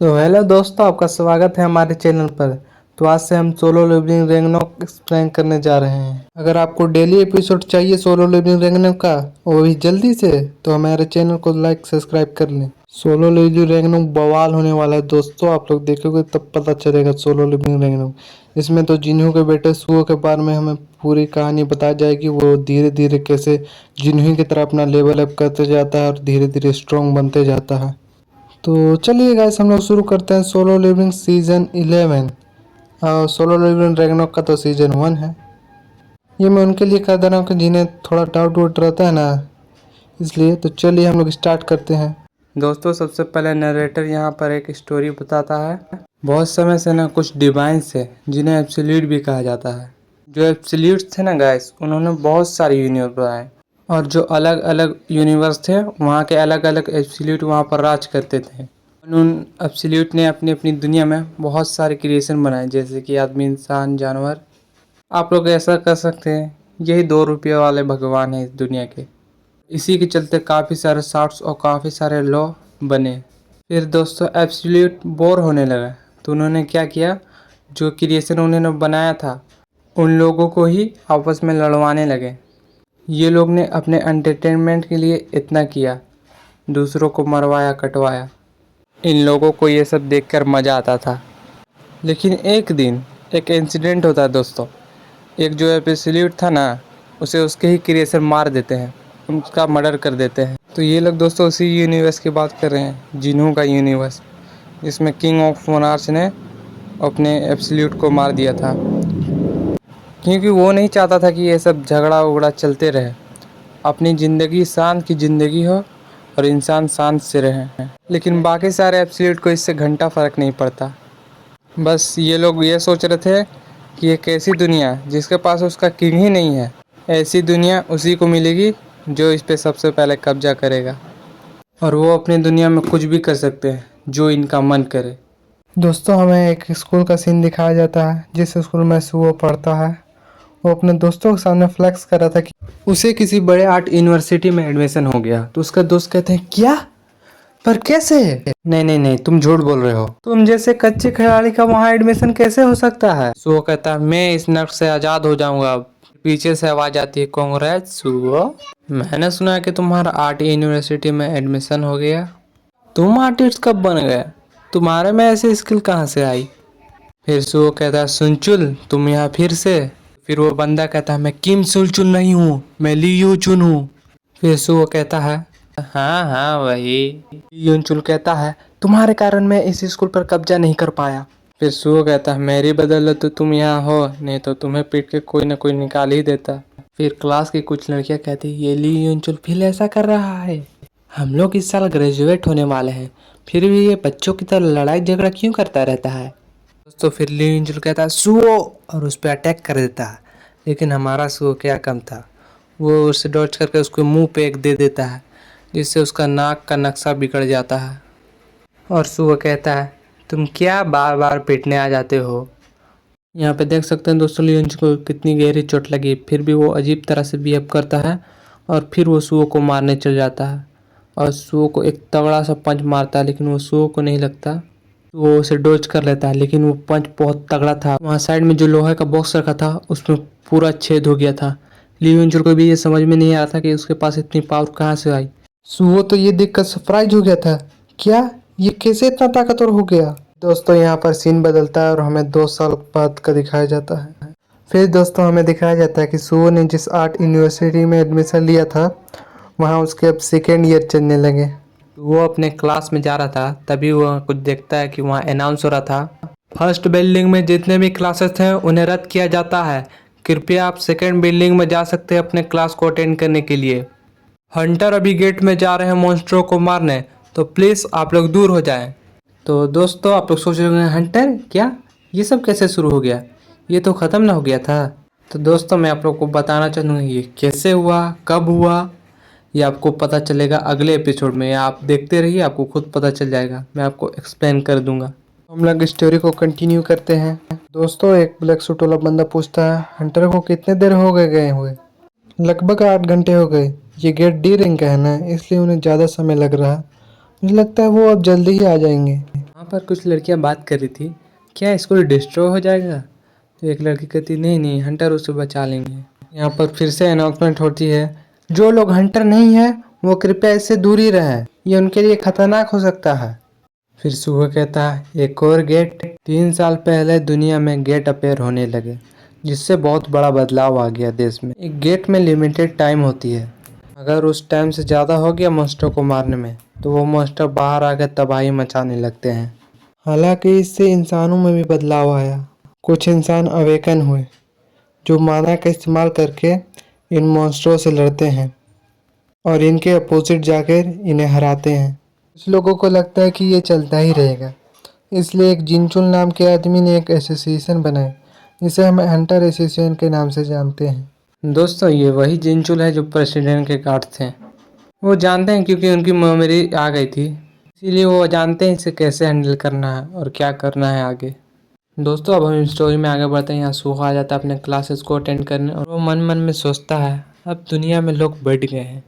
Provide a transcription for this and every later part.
तो हेलो दोस्तों, आपका स्वागत है हमारे चैनल पर। तो आज से हम सोलो लेवलिंग रैग्नारोक एक्सप्लेन करने जा रहे हैं। अगर आपको डेली एपिसोड चाहिए सोलो लेवलिंग रैग्नारोक का, वो भी जल्दी से, तो हमारे चैनल को लाइक सब्सक्राइब कर लें। सोलो लेवलिंग रैग्नारोक बवाल होने वाला है दोस्तों, आप लोग देखोगे तब पता चलेगा सोलो लेवलिंग रैग्नारोक। इसमें तो जिन्हों के बेटे सुओ के बारे में हमें पूरी कहानी बताई जाएगी। वो धीरे धीरे कैसे जिन्हों की तरह अपना लेवल अप करते जाता है और धीरे धीरे स्ट्रॉन्ग बनते जाता है। तो चलिए गाइस, हम लोग शुरू करते हैं सोलो लिविंग सीजन 11। और सोलो लिविंग रैग्नारोक का तो सीजन 1 है। ये मैं उनके लिए कर दे रहा हूँ कि जिन्हें थोड़ा डाउट वुट रहता है ना, इसलिए। तो चलिए हम लोग स्टार्ट करते हैं। दोस्तों, सबसे पहले नरेटर यहाँ पर एक स्टोरी बताता है। बहुत समय से ना कुछ डिवाइन्स है जिन्हें एब्सोल्यूट भी कहा जाता है। जो एब्सोल्यूट थे ना गाइस, उन्होंने बहुत सारे यूनिवर्स बनाए, और जो अलग अलग यूनिवर्स थे वहाँ के अलग अलग एब्सोल्यूट वहाँ पर राज करते थे। उन एब्सोल्यूट ने अपनी अपनी दुनिया में बहुत सारे क्रिएशन बनाए, जैसे कि आदमी, इंसान, जानवर। आप लोग ऐसा कर सकते हैं, यही 2 रुपये वाले भगवान हैं इस दुनिया के। इसी के चलते काफ़ी सारे शॉर्ट्स और काफ़ी सारे लॉ बने। फिर दोस्तों एब्सोल्यूट बोर होने लगा, तो उन्होंने क्या किया, जो क्रिएशन उन्होंने बनाया था उन लोगों को ही आपस में लड़वाने लगे। ये लोग ने अपने एंटरटेनमेंट के लिए इतना किया, दूसरों को मरवाया कटवाया। इन लोगों को ये सब देखकर मज़ा आता था। लेकिन एक दिन एक इंसिडेंट होता है दोस्तों। एक जो एब्सोल्यूट था ना, उसे उसके ही क्रिएशन मार देते हैं, उसका मर्डर कर देते हैं। तो ये लोग दोस्तों उसी यूनिवर्स की बात कर रहे हैं, जिन्हों का यूनिवर्स, जिसमें किंग ऑफ मोनार्च ने अपने एब्सोल्यूट को मार दिया था। क्योंकि वो नहीं चाहता था कि ये सब झगड़ा उगड़ा चलते रहे। अपनी ज़िंदगी शांत की ज़िंदगी हो और इंसान शांत से रहें। लेकिन बाकी सारे एब्सोल्यूट को इससे घंटा फ़र्क नहीं पड़ता। बस ये लोग ये सोच रहे थे कि एक ऐसी दुनिया जिसके पास उसका किंग ही नहीं है, ऐसी दुनिया उसी को मिलेगी जो इस पे सबसे पहले कब्जा करेगा। और वो अपनी दुनिया में कुछ भी कर सकते हैं जो इनका मन करे। दोस्तों, हमें एक स्कूल का सीन दिखाया जाता है, जिस स्कूल में वो पढ़ता है। वो अपने दोस्तों के सामने फ्लेक्स कर रहा था कि उसे किसी बड़े आर्ट यूनिवर्सिटी में एडमिशन हो गया। तो उसका दोस्त कहते हैं, क्या? पर कैसे? नहीं नहीं नहीं, तुम झूठ बोल रहे हो। तुम जैसे कच्चे खिलाड़ी का वहाँ एडमिशन कैसे हो सकता है? सुओ कहता है, मैं इस नर्क से आजाद हो जाऊंगा। पीछे से आवाज आती है, कांग्रेस सुओ, मैंने सुना है कि तुम्हारा आर्ट यूनिवर्सिटी में एडमिशन हो गया। तुम आर्टिस्ट कब बन गए? तुम्हारे में ऐसी स्किल कहाँ से आई? फिर सुओ कहता है, सुनचुल तुम यहाँ फिर से? फिर वो बंदा कहता है, मैं किम सुलचुन नहीं हूँ, मैं ली यू चुन हूँ। फिर सुओ कहता है, हाँ हाँ वही। यूनचुल कहता है, तुम्हारे कारण मैं इस स्कूल पर कब्जा नहीं कर पाया। फिर सुओ कहता है, मेरी बदौलत तो तुम यहाँ हो, नहीं तो तुम्हें पीट के कोई ना कोई निकाल ही देता। फिर क्लास की कुछ लड़कियां कहती, ये ली यूनचुल फिर ऐसा कर रहा है। हम लोग इस साल ग्रेजुएट होने वाले हैं, फिर भी ये बच्चों की तरह लड़ाई झगड़ा क्यों करता रहता है? दोस्तों, फिर ली यूनचुल कहता है, सुओ, और उस पर अटैक कर देता है। लेकिन हमारा सुओ क्या कम था, वो उसे डॉज करके उसके मुंह पे एक दे देता है, जिससे उसका नाक का नक्शा बिगड़ जाता है। और सुअर कहता है, तुम क्या बार बार पीटने आ जाते हो? यहाँ पे देख सकते हैं दोस्तों, लियोन्ज को कितनी गहरी चोट लगी, फिर भी वो अजीब तरह से बिहेव करता है। और फिर वो सुओ को मारने चल जाता है, और सुओ को एक तगड़ा सा पंच मारता है, लेकिन वो सुओ को नहीं लगता। वो उसे डोज कर लेता है, लेकिन वो पंच बहुत तगड़ा था। वहाँ साइड में जो लोहे का बॉक्स रखा था उसमें पूरा छेद हो गया था। लियोन्ज को भी ये समझ में नहीं आ रहा था कि उसके पास इतनी पावर कहाँ से आई। सुओ तो ये देखकर सरप्राइज हो गया था, क्या ये कैसे इतना ताकतवर हो गया? दोस्तों, यहाँ पर सीन बदलता है और हमें 2 साल बाद का दिखाया जाता है। फिर दोस्तों हमें दिखाया जाता है कि सुओ ने जिस आर्ट यूनिवर्सिटी में एडमिशन लिया था, वहाँ उसके अब सेकेंड ईयर चलने लगे। वो अपने क्लास में जा रहा था, तभी वो कुछ देखता है कि वहाँ अनाउंस हो रहा था, फर्स्ट बिल्डिंग में जितने भी क्लासेस हैं उन्हें रद्द किया जाता है। कृपया आप सेकेंड बिल्डिंग में जा सकते हैं अपने क्लास को अटेंड करने के लिए। हंटर अभी गेट में जा रहे हैं मॉन्स्टरों को मारने, तो प्लीज़ आप लोग दूर हो जाएं। तो दोस्तों, आप लोग सोच रहे होंगे, हंटर क्या? ये सब कैसे शुरू हो गया? ये तो ख़त्म ना हो गया था? तो दोस्तों, मैं आप लोग को बताना चाहूँगा ये कैसे हुआ, कब हुआ, ये आपको पता चलेगा अगले एपिसोड में। आप देखते रहिए, आपको खुद पता चल जाएगा, मैं आपको एक्सप्लेन कर दूंगा। हम लोग स्टोरी को कंटिन्यू करते हैं। दोस्तों, एक ब्लैक सूट वाला बंदा पूछता है, हंटर को कितने देर हो गए हुए? लगभग 8 घंटे हो गए। ये गेट डी रिंग का है ना, इसलिए उन्हें ज़्यादा समय लग रहा है। मुझे लगता है वो अब जल्दी ही आ जाएंगे। वहाँ पर कुछ लड़कियाँ बात कर रही थी, क्या स्कूल डिस्ट्रॉय हो जाएगा? तो एक लड़की कहती नहीं नहीं, हंटर उसे बचा लेंगे। यहाँ पर फिर से अनाउंसमेंट होती है, जो लोग हंटर नहीं है वो कृपया इससे दूर ही रहें, ये उनके लिए खतरनाक हो सकता है। फिर सुबह कहता है, एक और गेट। 3 साल पहले दुनिया में गेट अपेयर होने लगे, जिससे बहुत बड़ा बदलाव आ गया देश में। एक गेट में लिमिटेड टाइम होती है, अगर उस टाइम से ज़्यादा हो गया मॉन्स्टर को मारने में तो वो मॉन्स्टर बाहर आकर तबाही मचाने लगते हैं। हालांकि इससे इंसानों में भी बदलाव आया। कुछ इंसान अवेकन हुए जो माना का इस्तेमाल करके इन मॉन्स्टरों से लड़ते हैं और इनके अपोजिट जाकर इन्हें हराते हैं। कुछ लोगों को लगता है कि ये चलता ही रहेगा, इसलिए एक जिनचुल नाम के आदमी ने एक एसोसिएशन बनाई, जिसे हम हंटर एसोसिएशन के नाम से जानते हैं। दोस्तों, ये वही जिनचुल है जो प्रेसिडेंट के गार्ड थे। वो जानते हैं क्योंकि उनकी मेमोरी आ गई थी, इसीलिए वो जानते हैं इसे कैसे हैंडल करना है और क्या करना है आगे। दोस्तों, अब हम स्टोरी में आगे बढ़ते हैं। यहाँ सूखा आ जाता है अपने क्लासेस को अटेंड करने और वो मन मन में सोचता है, अब दुनिया में लोग बढ़ गए हैं,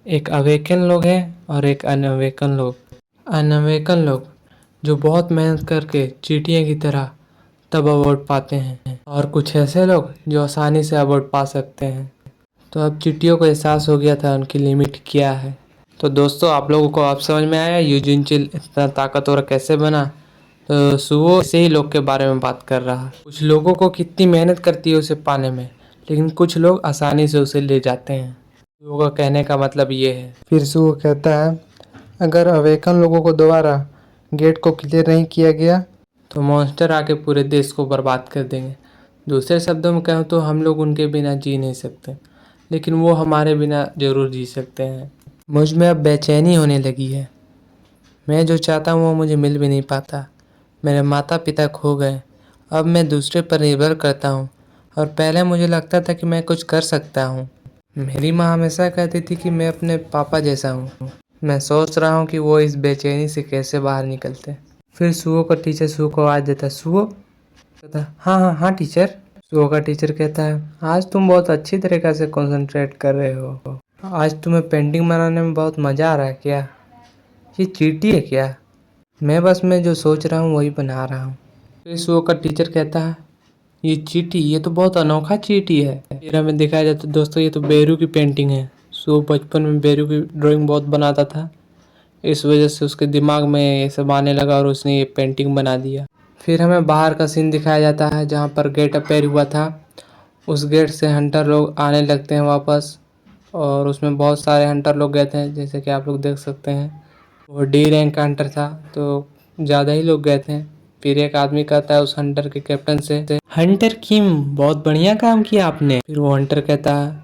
एक अवेकन लोग हैं और एक अनअवेकन लोग। अनअवेकन लोग जो बहुत मेहनत करके चींटियों की तरह तब अवार्ड पाते हैं, और कुछ ऐसे लोग जो आसानी से अवार्ड पा सकते हैं। तो अब चींटियों को एहसास हो गया था उनकी लिमिट क्या है। तो दोस्तों, आप लोगों को अब समझ में आया यूजिनचिल इतना ताकतवर कैसे बना। तो सुवो ऐसे ही लोग के बारे में बात कर रहा। कुछ लोगों को कितनी मेहनत करती है उसे पाने में, लेकिन कुछ लोग आसानी से उसे ले जाते हैं। सुवो का कहने का मतलब ये है। फिर सुवो कहता है, अगर अवेकन लोगों को दोबारा गेट को क्लियर नहीं किया गया तो मॉन्स्टर आके पूरे देश को बर्बाद कर देंगे। दूसरे शब्दों में कहूँ तो हम लोग उनके बिना जी नहीं सकते, लेकिन वो हमारे बिना जरूर जी सकते हैं। मुझ में अब बेचैनी होने लगी है, मैं जो चाहता हूँ वो मुझे मिल भी नहीं पाता। मेरे माता पिता खो गए, अब मैं दूसरे पर निर्भर करता हूँ, और पहले मुझे लगता था कि मैं कुछ कर सकता हूँ। मेरी माँ हमेशा कहती थी कि मैं अपने पापा जैसा हूँ। मैं सोच रहा हूँ कि वो इस बेचैनी से कैसे बाहर निकलते। फिर सुवो का टीचर सुवो को आवाज़ देता, सुवो। कहता, हाँ हाँ हाँ टीचर। सुवो का टीचर कहता है, आज तुम बहुत अच्छी तरीक़े से कंसंट्रेट कर रहे हो। आज तुम्हें पेंटिंग बनाने में बहुत मज़ा आ रहा है क्या? ये चींटी है क्या? मैं जो सोच रहा हूँ वही बना रहा हूँ। फिर सुवो का टीचर कहता है, ये चींटी, ये तो बहुत अनोखा चींटी है। फिर हमें दिखाया जाता है, दोस्तों ये तो बेरू की पेंटिंग है। सुवो बचपन में बेरू की ड्राइंग बहुत बनाता था, इस वजह से उसके दिमाग में ये सब आने लगा और उसने ये पेंटिंग बना दिया। फिर हमें बाहर का सीन दिखाया जाता है जहाँ पर गेट अपेयर हुआ था। उस गेट से हंटर लोग आने लगते हैं वापस, और उसमें बहुत सारे हंटर लोग गए थे, जैसे कि आप लोग देख सकते हैं। वो डी रैंक का हंटर था तो ज़्यादा ही लोग गए थे। फिर एक आदमी कहता है उस हंटर के कैप्टन से, हंटर किम, बहुत बढ़िया काम किया आपने। फिर वो हंटर कहता है,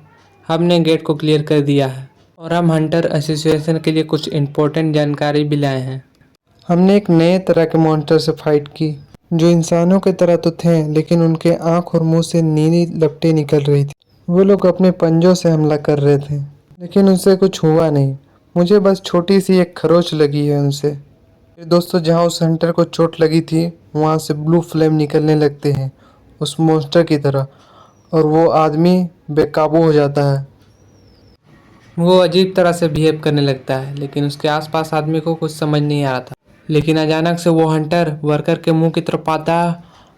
हमने गेट को क्लियर कर दिया है और हम हंटर एसोसिएशन के लिए कुछ इम्पोर्टेंट जानकारी भी लाए हैं। हमने एक नए तरह के मॉन्स्टर से फाइट की, जो इंसानों की तरह तो थे, लेकिन उनके आँख और मुंह से नीली लपटें निकल रही थी। वो लोग अपने पंजों से हमला कर रहे थे, लेकिन उनसे कुछ हुआ नहीं। मुझे बस छोटी सी एक खरोच लगी है उनसे। फिर दोस्तों, जहाँ उस हंटर को चोट लगी थी वहाँ से ब्लू फ्लेम निकलने लगते हैं उस मॉन्स्टर की तरह, और वो आदमी बेकाबू हो जाता है। वो अजीब तरह से बिहेव करने लगता है, लेकिन उसके आसपास आदमी को कुछ समझ नहीं आ रहा था। लेकिन अचानक से वो हंटर वर्कर के मुंह की तरफ आता है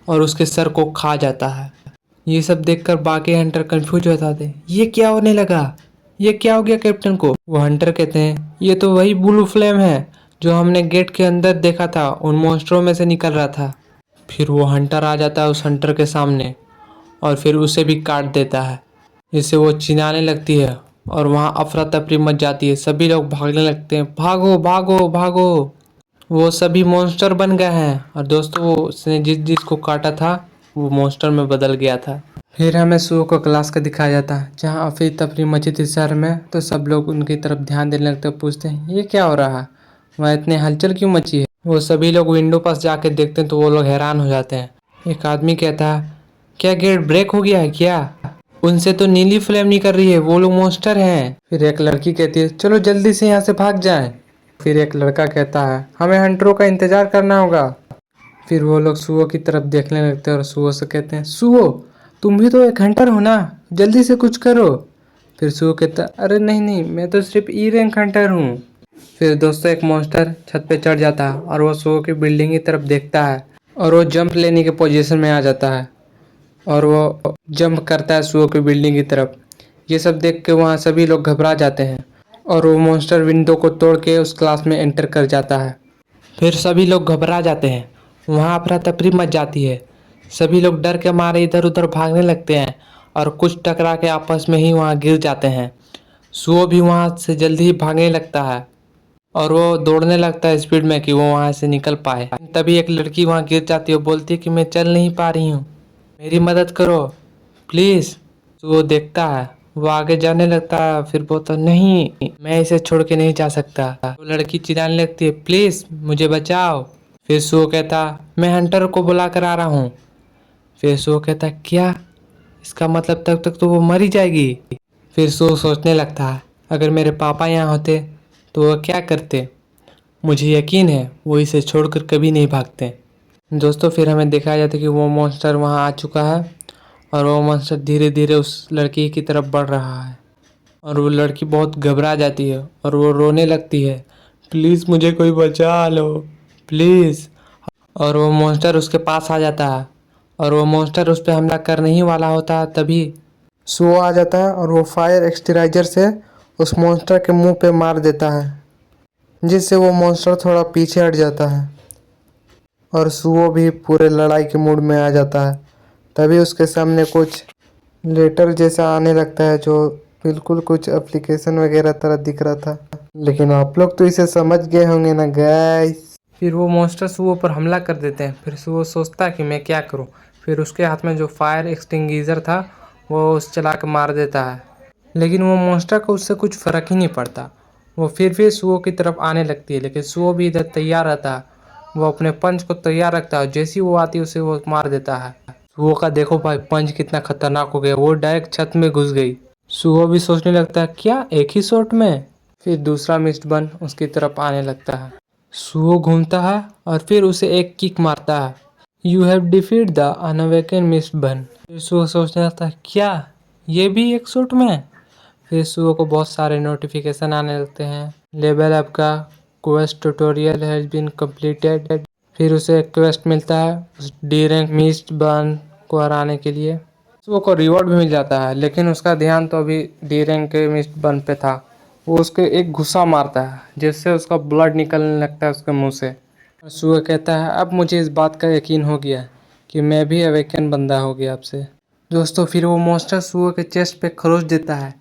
और उसके सर को खा जाता है। ये सब देखकर बाकी हंटर कंफ्यूज हो जाते हैं, ये क्या होने लगा, ये क्या हो गया कैप्टन को। वो हंटर कहते हैं, ये तो वही ब्लू फ्लेम है जो हमने गेट के अंदर देखा था, उन मॉन्स्टरों में से निकल रहा था। फिर वो हंटर आ जाता है उस हंटर के सामने और फिर उसे भी काट देता है, जिससे वो चिल्लाने लगती है और वहाँ अफरा तफरी मच जाती है। सभी लोग भागने लगते हैं, भागो भागो भागो, वो सभी मॉन्स्टर बन गए हैं। और दोस्तों, वो उसने जिस जिसको काटा था वो मॉन्स्टर में बदल गया था। फिर हमें सुवो को क्लास का दिखाया जाता है, जहाँ अफरी तफरी मची थी शहर में। तो सब लोग उनकी तरफ ध्यान देने लगते हैं, पूछते हैं ये क्या हो रहा है, वहाँ इतनी हलचल क्यों मची है। वो सभी लोग विंडो पास जाके देखते हैं तो वो लोग हैरान हो जाते हैं। एक आदमी कहता है, क्या गेट ब्रेक हो गया है क्या? उनसे तो नीली फ्लेम नहीं कर रही है, वो लोग मॉन्स्टर हैं। फिर एक लड़की कहती है, चलो जल्दी से यहाँ से भाग जाएं। फिर एक लड़का कहता है, हमें हंटरों का इंतजार करना होगा। फिर वो लोग सुवो की तरफ देखने लगते हैं और सुवो से कहते हैं, सुवो तुम भी तो एक हंटर हो ना, जल्दी से कुछ करो। फिर सुवो कहता है, अरे नहीं नहीं, मैं तो सिर्फ ई रैंक हंटर हूँ। फिर दोस्तों एक मॉन्स्टर छत पे चढ़ जाता है और वो सुओ की बिल्डिंग की तरफ देखता है और वो जंप लेने के पोजीशन में आ जाता है और वो जंप करता है सुओ की बिल्डिंग की तरफ। ये सब देख के वहाँ सभी लोग घबरा जाते हैं और वो मॉन्स्टर विंडो को तोड़ के उस क्लास में एंटर कर जाता है। फिर सभी लोग घबरा जाते हैं, वहाँ अफरा तफरी मच जाती है। सभी लोग डर के मारे इधर उधर भागने लगते हैं और कुछ टकरा के आपस में ही वहाँ गिर जाते हैं। सुओ भी वहाँ से जल्दी ही भागने लगता है और वो दौड़ने लगता है स्पीड में कि वो वहाँ से निकल पाए। तभी एक लड़की वहाँ गिर जाती है और बोलती है कि मैं चल नहीं पा रही हूँ, मेरी मदद करो प्लीज़। तो वो देखता है, वो आगे जाने लगता है, फिर बोलता नहीं मैं इसे छोड़ के नहीं जा सकता। वो लड़की चिल्लाने लगती है प्लीज़ मुझे बचाओ। फिर सो कहता मैं हंटर को बुला कर आ रहा हूँ। फिर सो कहता क्या, इसका मतलब तब तक तो वो मर ही जाएगी। फिर सो सोचने लगता है अगर मेरे पापा यहाँ होते तो वो क्या करते। मुझे यकीन है वो इसे छोड़कर कभी नहीं भागते। दोस्तों फिर हमें दिखाया जाता है कि वो मॉन्स्टर वहाँ आ चुका है और वो मॉन्स्टर धीरे धीरे उस लड़की की तरफ बढ़ रहा है और वो लड़की बहुत घबरा जाती है और वो रोने लगती है प्लीज़ मुझे कोई बचा लो प्लीज़। और वो मॉन्स्टर उसके पास आ जाता है और वो मॉन्स्टर उस पर हमला करने ही वाला होता है तभी सो आ जाता है और वो फायर एक्सटिराइजर से उस मॉन्स्टर के मुंह पे मार देता है, जिससे वो मॉन्स्टर थोड़ा पीछे हट जाता है और सुओ भी पूरे लड़ाई के मूड में आ जाता है। तभी उसके सामने कुछ लेटर जैसा आने लगता है जो बिल्कुल कुछ एप्लीकेशन वगैरह तरह दिख रहा था, लेकिन आप लोग तो इसे समझ गए होंगे ना गाइस। फिर वो मॉन्स्टर सुओ पर हमला कर देते हैं। फिर सुओ सोचता है कि मैं क्या करूं। फिर उसके हाथ में जो फायर एक्सटिंग्विशर था वो उस चला के मार देता है, लेकिन वो मॉन्स्टर को उससे कुछ फर्क ही नहीं पड़ता। वो फिर सुओ की तरफ आने लगती है, लेकिन सुओ भी इधर तैयार रहता है। वो अपने पंच को तैयार रखता है, जैसी वो आती है उसे वो मार देता है। सुओ का देखो भाई पंच कितना खतरनाक हो गया, वो डायरेक्ट छत में घुस गई। सुओ भी सोचने लगता है क्या एक ही शॉट में। फिर दूसरा मिस्ट बन उसकी तरफ आने लगता है। सुओ घूमता है और फिर उसे एक किक मारता है। You have defeat the unawaken mist bun. फिर सुओ सोचने लगता है क्या ये भी एक शॉट में। फिर सुओ को बहुत सारे नोटिफिकेशन आने लगते हैं, लेवल अप का quest tutorial has been completed. फिर उसे एक क्वेस्ट मिलता है उस डी रैंक मिस्ट बर्न को हराने के लिए। सुओ को रिवॉर्ड भी मिल जाता है, लेकिन उसका ध्यान तो अभी डी रैंक के मिस्ट बर्न पे था। वो उसके एक गुस्सा मारता है जिससे उसका ब्लड निकलने लगता है उसके मुंह से। सुओ कहता है अब मुझे इस बात का यकीन हो गया कि मैं भी अवेकन बंदा हो गया आपसे। दोस्तों फिर वो मॉन्स्टर सुओ के चेस्ट पे खरोच देता है,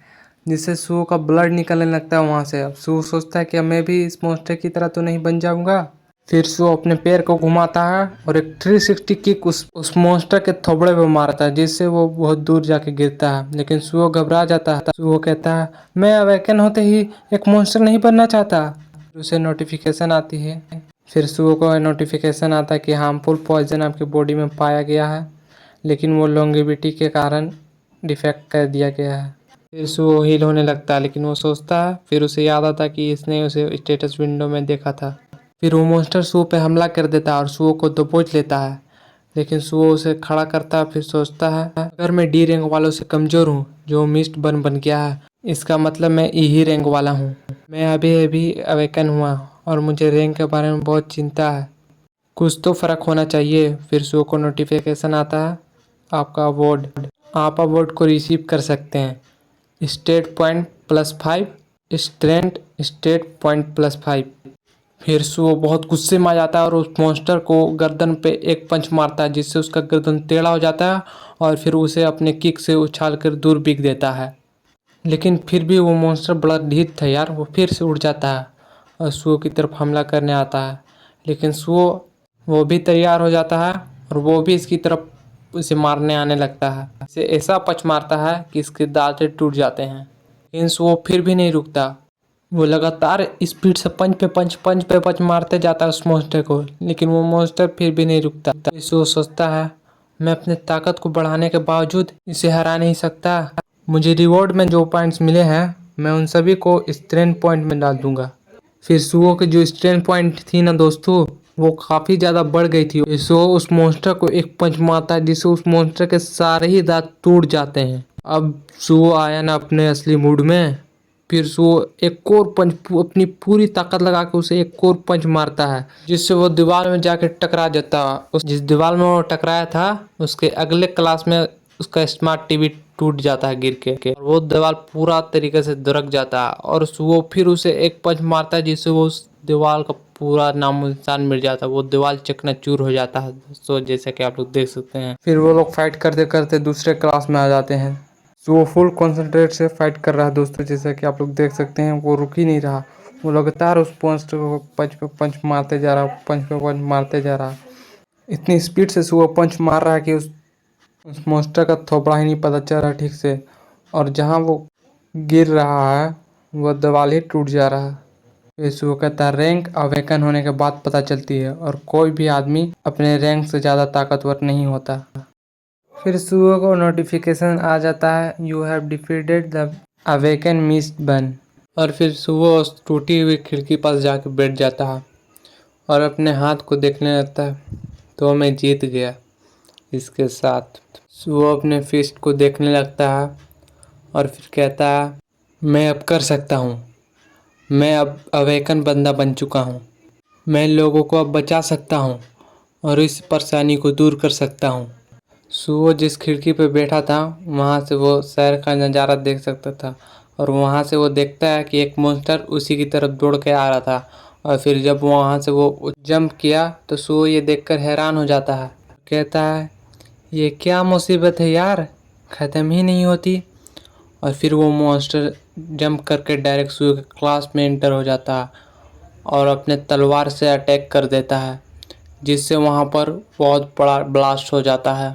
जिससे सुओ का ब्लड निकलने लगता है वहाँ से। अब सुओ सोचता है कि अब मैं भी इस मॉन्स्टर की तरह तो नहीं बन जाऊंगा। फिर सुओ अपने पैर को घुमाता है और एक 360 किक उस मॉन्स्टर के थोबड़े पे मारता है, जिससे वो बहुत दूर जाके गिरता है। लेकिन सुओ घबरा जाता है। सुओ कहता है मैं अवेकन होते ही एक मॉन्स्टर नहीं बनना चाहता। उसे नोटिफिकेशन आती है। फिर सुओ को नोटिफिकेशन आता है कि हार्मफुल पॉइजन आपकी बॉडी में पाया गया है, लेकिन वो लॉन्गेविटी के कारण डिफेक्ट कर दिया गया है। फिर सुओ हील होने लगता है, लेकिन वो सोचता है, फिर उसे याद आता कि इसने उसे स्टेटस विंडो में देखा था। फिर वो मॉन्स्टर सुओ पे हमला कर देता है और सुओ को दबोच लेता है, लेकिन सुओ उसे खड़ा करता है। फिर सोचता है अगर मैं डी रैंक वालों से कमज़ोर हूँ जो मिस्ट बन गया है, इसका मतलब मैं ई ही रैंक वाला हूँ। मैं अभी अभी अवेकन हुआ और मुझे रैंक के बारे में बहुत चिंता है, कुछ तो फ़र्क होना चाहिए। फिर सुओ को नोटिफिकेशन आता है आपका अवार्ड, आप अवार्ड को रिसीव कर सकते हैं। State point +5, strength state point +5। फिर सुओ बहुत गुस्से में आ जाता है और उस मॉन्स्टर को गर्दन पे एक पंच मारता है, जिससे उसका गर्दन टेढ़ा हो जाता है और फिर उसे अपने किक से उछाल कर दूर बिक देता है। लेकिन फिर भी वो मॉन्स्टर बड़ा ढीठ था यार, वो फिर से उड़ जाता है और सुओ की तरफ हमला करने आता है। लेकिन सुओ वो भी तैयार हो जाता है और वो भी इसकी तरफ उसे मारने आने लगता है। इसे ऐसा पंच मारता है कि इसके दांत टूट जाते हैं, लेकिन सुओ फिर भी नहीं रुकता। वो लगातार स्पीड से पंच पे पंच मारते जाता है उस मॉन्स्टर को, लेकिन वो मॉन्स्टर फिर भी नहीं रुकता। इससे वो सोचता है मैं अपने ताकत को बढ़ाने के बावजूद इसे हरा नहीं सकता। मुझे रिवॉर्ड में जो पॉइंट्स मिले हैं मैं उन सभी को स्ट्रेंथ पॉइंट में डाल दूंगा। फिर सुओ की जो स्ट्रेंथ पॉइंट थी ना दोस्तों, वो काफ़ी ज़्यादा बढ़ गई थी। सुओ उस मॉन्स्टर को एक पंच मारता है, जिससे उस मॉन्स्टर के सारे ही दांत टूट जाते हैं। अब सुओ आया ना अपने असली मूड में, फिर वो एक और पंच अपनी पूरी ताकत लगा के उसे एक और पंच मारता है, जिससे वो दीवार में जाके टकरा जाता है। उस जिस दीवार में वो टकराया था उसके अगले क्लास में उसका स्मार्ट टीवी टूट जाता है गिर के। वो दीवार पूरा तरीके से दरक जाता है और वो फिर उसे एक पंच मारता है, जिससे वो उस दीवार का पूरा नामो निशान मिट जाता है। वो दीवार चकनाचूर हो जाता है दोस्तों, जैसे कि आप लोग देख सकते हैं। फिर वो लोग फाइट करते करते दूसरे क्लास में आ जाते हैं। तो वो फुल कॉन्सेंट्रेट से फाइट कर रहा है दोस्तों, जैसा कि आप लोग देख सकते हैं। वो रुक ही नहीं रहा, वो लगातार उस पोस्टर को पंच पे पंच मारते जा रहा, पंच पे पंच मारते जा रहा। इतनी स्पीड से वो पंच मार रहा है कि उस मॉन्स्टर का थोपड़ा ही नहीं पता चल रहा ठीक से, और जहाँ वो गिर रहा है वो दीवार ही टूट जा रहा है। फिर वो कहता है रैंक अवेकन होने के बाद पता चलती है, और कोई भी आदमी अपने रैंक से ज़्यादा ताकतवर नहीं होता। फिर सुबह को नोटिफिकेशन आ जाता है, you have defeated the awaken mist बन। और फिर सुबह उस टूटी हुई खिड़की पास जाके बैठ जाता है और अपने हाथ को देखने लगता है, तो मैं जीत गया। इसके साथ सुबह अपने फिस्ट को देखने लगता है और फिर कहता है मैं अब कर सकता हूँ, मैं अब अवेकन बंदा बन चुका हूँ, मैं लोगों को अब बचा सकता हूँ और इस परेशानी को दूर कर सकता हूँ। सुबह जिस खिड़की पर बैठा था वहाँ से वो शहर का नज़ारा देख सकता था, और वहाँ से वो देखता है कि एक मॉन्स्टर उसी की तरफ दौड़ के आ रहा था। और फिर जब वहाँ से वो जंप किया तो सुबह ये देखकर हैरान हो जाता है, कहता है ये क्या मुसीबत है यार, ख़त्म ही नहीं होती। और फिर वो मॉन्स्टर जंप करके डायरेक्ट सुबह के क्लास में एंटर हो जाता है और अपने तलवार से अटैक कर देता है, जिससे वहाँ पर बहुत बड़ा ब्लास्ट हो जाता है।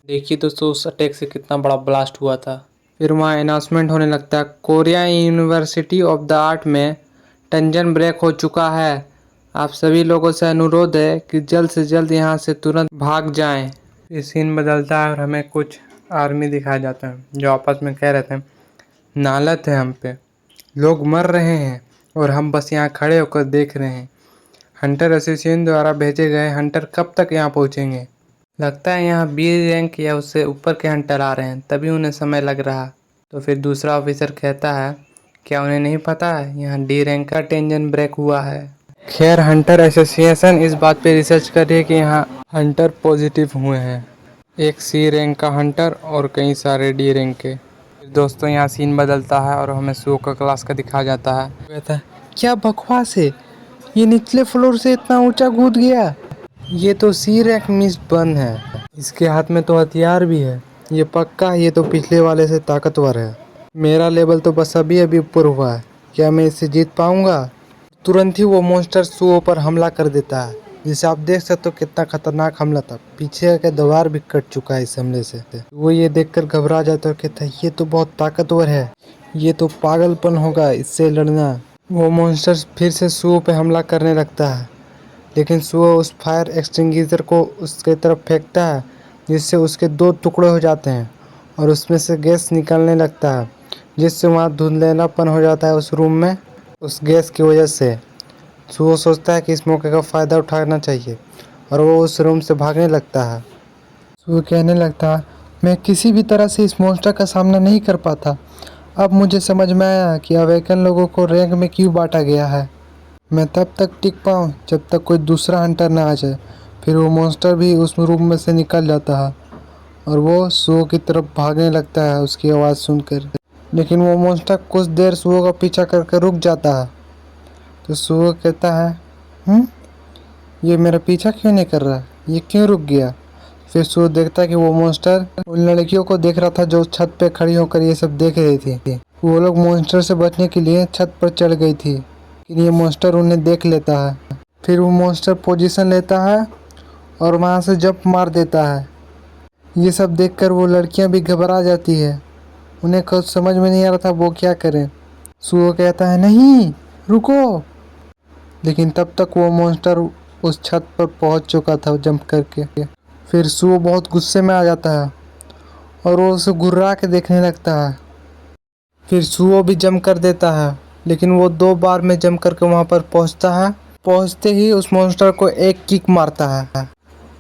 देखिए दोस्तों उस अटैक से कितना बड़ा ब्लास्ट हुआ था। फिर वहाँ अनाउंसमेंट होने लगता है, Korea university of the art में टंजन ब्रेक हो चुका है। आप सभी लोगों से अनुरोध है कि जल्द से जल्द यहाँ से तुरंत भाग जाएं। ये सीन बदलता है और हमें कुछ आर्मी दिखाया जाता है जो आपस में कह रहे थे नालत है हम पे, लोग मर रहे हैं और हम बस यहाँ खड़े होकर देख रहे हैं। हंटर एसोसिएशन द्वारा भेजे गए हंटर कब तक यहाँ पहुँचेंगे? लगता है यहाँ बी रैंक या उससे ऊपर के हंटर आ रहे हैं, तभी उन्हें समय लग रहा। तो फिर दूसरा ऑफिसर कहता है क्या उन्हें नहीं पता है यहाँ डी रैंक का टेंशन ब्रेक हुआ है। खैर हंटर एसोसिएशन इस बात पे रिसर्च कर रही है कि यहाँ हंटर पॉजिटिव हुए हैं, एक सी रैंक का हंटर और कई सारे डी रैंक के। दोस्तों यहाँ सीन बदलता है और हमें शो का क्लास का दिखाया जाता है। कहता है क्या बकवास है, ये निचले फ्लोर से इतना ऊंचा कूद गया, ये तो सी रैंक मिस बन है, इसके हाथ में तो हथियार भी है, ये पक्का ये तो पिछले वाले से ताकतवर है। मेरा लेवल तो बस अभी अभी ऊपर हुआ है, क्या मैं इससे जीत पाऊंगा? तुरंत ही वो मॉन्स्टर शो पर हमला कर देता है, जिसे आप देख सकते हो कितना खतरनाक हमला था, पीछे का दीवार भी कट चुका है इस हमले से। वो ये देखकर घबरा जाता है और कहता है ये तो बहुत ताकतवर है, ये तो पागलपन होगा इससे लड़ना। वो मॉन्स्टर फिर से शो पे हमला करने लगता है, लेकिन सुअ उस फायर एक्सटिंग्विशर को उसके तरफ फेंकता है, जिससे उसके दो टुकड़े हो जाते हैं और उसमें से गैस निकलने लगता है, जिससे वहाँ धुंधलेलापन हो जाता है उस रूम में उस गैस की वजह से। सुअ सोचता है कि इस मौके का फ़ायदा उठाना चाहिए और वो उस रूम से भागने लगता है। सुअ कहने लगता है मैं किसी भी तरह से इस मॉन्स्टर का सामना नहीं कर पाता, अब मुझे समझ में आया कि अवेकन लोगों को रैंक में क्यों बांटा गया है। मैं तब तक टिक पाऊँ जब तक कोई दूसरा हंटर ना आ जाए। फिर वो मॉन्स्टर भी उस रूम में से निकल जाता है और वो सुअ की तरफ भागने लगता है उसकी आवाज़ सुनकर, लेकिन वो मॉन्स्टर कुछ देर सुअ का पीछा करके रुक जाता है। तो सुअ कहता है ये मेरा पीछा क्यों नहीं कर रहा, ये क्यों रुक गया? फिर सुअ देखता है कि वो मॉन्स्टर उन लड़कियों को देख रहा था जो छत पे खड़ी होकर ये सब देख रही थी। वो लोग मॉन्स्टर से बचने के लिए छत पर चढ़ गई थी, लेकिन ये मॉन्स्टर उन्हें देख लेता है। फिर वो मॉन्स्टर पोजीशन लेता है और वहाँ से जंप मार देता है। ये सब देखकर वो लड़कियाँ भी घबरा जाती है, उन्हें कुछ समझ में नहीं आ रहा था वो क्या करें। सुअ कहता है नहीं रुको, लेकिन तब तक वो मॉन्स्टर उस छत पर पहुँच चुका था जंप करके। फिर सुअ बहुत गुस्से में आ जाता है और वो उसे घुर्रा के देखने लगता है। फिर सुअ भी जंप कर देता है, लेकिन वो 2 बार में जंप करके वहाँ पर पहुँचता है। पहुँचते ही उस मॉन्स्टर को एक किक मारता है,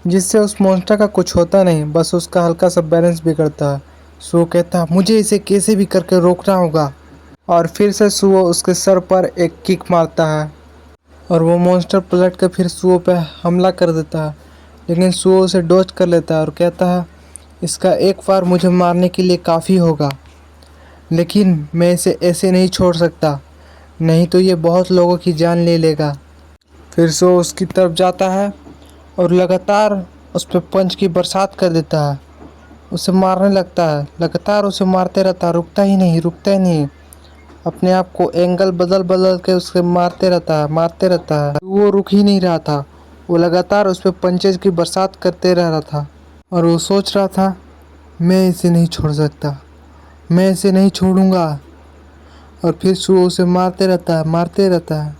जिससे उस मॉन्स्टर का कुछ होता नहीं, बस उसका हल्का सा बैलेंस बिगड़ता है। सुअ कहता है मुझे इसे कैसे भी करके रोकना होगा। और फिर से सुओ उसके सर पर एक किक मारता है और वो मॉन्स्टर पलट कर फिर सुओ पे हमला कर देता है। लेकिन सुओ उसे डॉज कर लेता है और कहता है इसका एक बार मुझे मारने के लिए काफ़ी होगा, लेकिन मैं इसे ऐसे नहीं छोड़ सकता, नहीं तो ये बहुत लोगों की जान ले लेगा। फिर सुओ उसकी तरफ जाता है और लगातार उस पर पंच की बरसात कर देता है, उसे मारने लगता है, लगातार उसे मारते रहता है, रुकता ही नहीं। अपने आप को एंगल बदल बदल के उसके मारते रहता है। वो रुक ही नहीं रहा था, वो लगातार उस पर पंचेज की बरसात करते रह रहा था और वो सोच रहा था मैं इसे नहीं छोड़ सकता, मैं इसे नहीं छोड़ूंगा। और फिर सू उसे मारते रहता है।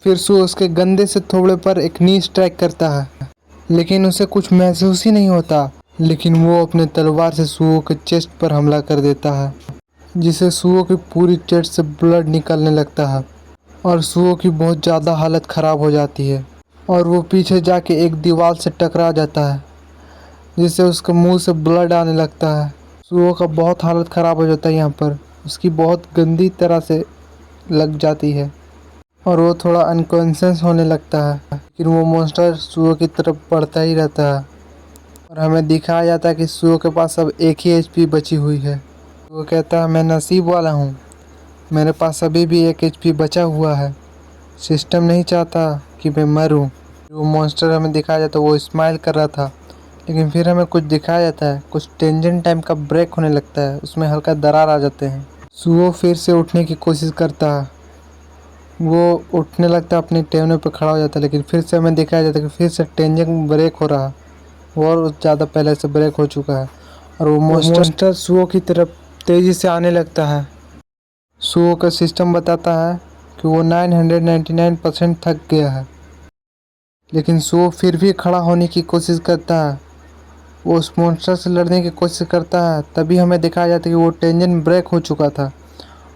फिर सू उसके गंदे से थोबड़े पर एक नी स्ट्राइक करता है, लेकिन उसे कुछ महसूस ही नहीं होता। लेकिन वो अपने तलवार से सुओ के चेस्ट पर हमला कर देता है, जिससे सुओ की पूरी चेस्ट से ब्लड निकलने लगता है और सुओ की बहुत ज़्यादा हालत ख़राब हो जाती है और वो पीछे जाके एक दीवार से टकरा जाता है, जिससे उसके मुंह से ब्लड आने लगता है। सुओ का बहुत हालत ख़राब हो जाता है, यहाँ पर उसकी बहुत गंदी तरह से लग जाती है और वो थोड़ा अनकॉन्शियस होने लगता है। लेकिन वो मॉन्स्टर सुओ की तरफ बढ़ता ही रहता है और हमें दिखाया जाता है कि सुओ के पास अब एक ही एचपी बची हुई है। वो कहता है मैं नसीब वाला हूँ, मेरे पास अभी भी एक एचपी बचा हुआ है, सिस्टम नहीं चाहता कि मैं मरूँ। वो मॉन्स्टर हमें दिखाया जाता है वो स्माइल कर रहा था, लेकिन फिर हमें कुछ दिखाया जाता है, कुछ टेंजेंट टाइम का ब्रेक होने लगता है, उसमें हल्का दरार आ जाते हैं। सुओ फिर से उठने की कोशिश करता है, वो उठने लगता है, अपने टेबल पर खड़ा हो जाता है, लेकिन फिर से हमें दिखाया जाता है कि फिर से टेंजेंट ब्रेक हो रहा है, वो और ज़्यादा पहले से ब्रेक हो चुका है और वो मॉन्स्टर सुओ की तरफ तेज़ी से आने लगता है। सुओ का सिस्टम बताता है कि वो 999% थक गया है, लेकिन सुओ फिर भी खड़ा होने की कोशिश करता है, वो उस मॉन्स्टर से लड़ने की कोशिश करता है। तभी हमें दिखाया जाता है कि वो टेंजेंट ब्रेक हो चुका था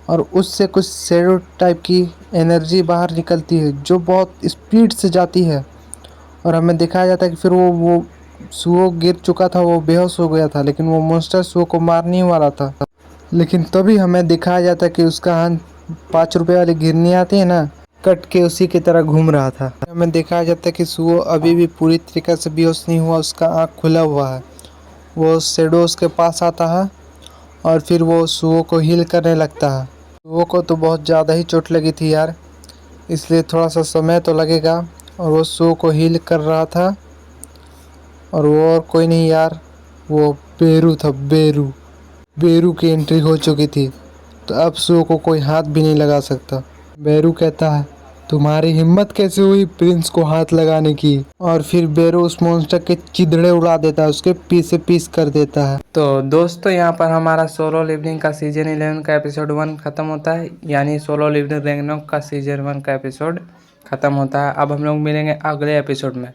और उससे कुछ शैडो टाइप की एनर्जी बाहर निकलती है जो बहुत स्पीड से जाती है और हमें दिखाया जाता है कि फिर वो सुओ गिर चुका था, वो बेहोश हो गया था, लेकिन वो मॉन्स्टर सुओ को मारने वाला था। लेकिन तभी हमें दिखाया जाता है कि उसका हाथ 5 रुपए वाली गिरनी आती है ना, कट के उसी की तरह घूम रहा था। हमें दिखाया जाता है कि सुओ अभी भी पूरी तरीके से बेहोश नहीं हुआ, उसका आँख खुला हुआ है। वो शैडो उसके पास आता है और फिर वो सुओ को हील करने लगता है। सुओ को तो बहुत ज़्यादा ही चोट लगी थी यार, इसलिए थोड़ा सा समय तो लगेगा। और वो सुओ को हील कर रहा था और वो और कोई नहीं यार, वो बेरू था। बेरू की एंट्री हो चुकी थी, तो अब सुओ को कोई हाथ भी नहीं लगा सकता। बेरू कहता है तुम्हारी हिम्मत कैसे हुई प्रिंस को हाथ लगाने की, और फिर बेरू उस मॉन्स्टर के चिदड़े उड़ा देता है, उसके पीस से पीस कर देता है। तो दोस्तों यहाँ पर हमारा सोलो लिवलिंग का सीजन 11 का एपिसोड 1 खत्म होता है, यानी सोलो लिवलिंग रैग्नारोक का सीजन 1 का एपिसोड खत्म होता है। अब हम लोग मिलेंगे अगले एपिसोड में,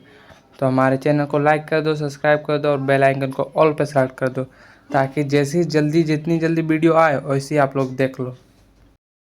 तो हमारे चैनल को लाइक कर दो, सब्सक्राइब कर दो और बेल आइकन को ऑल पे सेलेक्ट कर दो, ताकि जैसी जल्दी जितनी जल्दी वीडियो आए वैसी आप लोग देख लो।